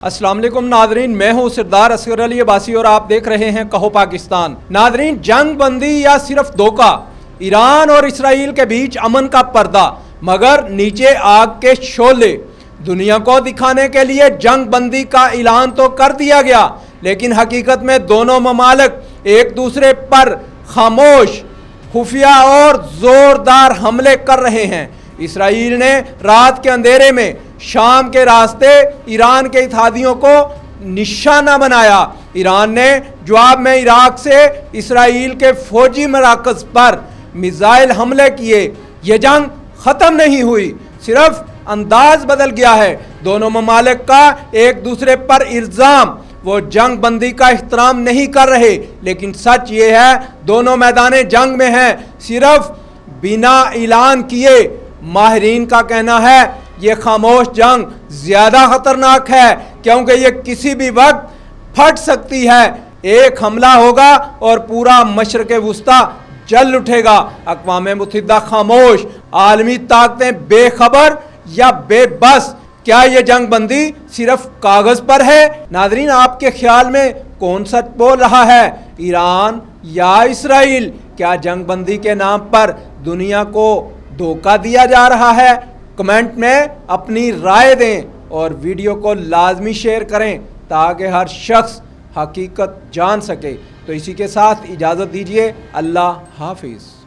अस्सलाम वालेकुम नादरीन, मैं हूं सरदार असगर अली अब्बासी और आप देख रहे हैं कहो पाकिस्तान। नादरीन, जंग बंदी या सिर्फ धोखा, ईरान और इसराइल के बीच अमन का पर्दा मगर नीचे आग के शोले। दुनिया को दिखाने के लिए जंग बंदी का ऐलान तो कर दिया गया, लेकिन हकीकत में दोनों ममालिक एक दूसरे पर खामोश, खुफिया और जोरदार हमले कर रहे हैं। इसराइल ने रात के अंधेरे में शाम के रास्ते ईरान के इत्तेहादियों को निशाना बनाया। ईरान ने जवाब में इराक से इसराइल के फौजी मराकज़ पर मिसाइल हमले किए। ये जंग ख़त्म नहीं हुई, सिर्फ अंदाज बदल गया है। दोनों ममालिक का एक दूसरे पर इल्ज़ाम, वो जंग बंदी का एहतराम नहीं कर रहे, लेकिन सच ये है दोनों मैदान जंग में हैं, सिर्फ बिना ऐलान किए। माहिरीन का कहना है ये खामोश जंग ज़्यादा ख़तरनाक है, क्योंकि ये किसी भी वक्त फट सकती है। एक हमला होगा और पूरा मशरक़ वुस्ता जल उठेगा। अक़वाम मुत्तहिदा खामोश, आलमी ताकतें बेखबर या बेबस। क्या ये जंग बंदी सिर्फ कागज़ पर है? नादरीन, आपके ख्याल में कौन सच बोल रहा है, ईरान या इसराइल? क्या जंग बंदी के नाम पर दुनिया को धोखा दिया जा रहा है? कमेंट में अपनी राय दें और वीडियो को लाजमी शेयर करें ताकि हर शख्स हकीकत जान सके। तो इसी के साथ इजाज़त दीजिए। अल्लाह हाफिज़।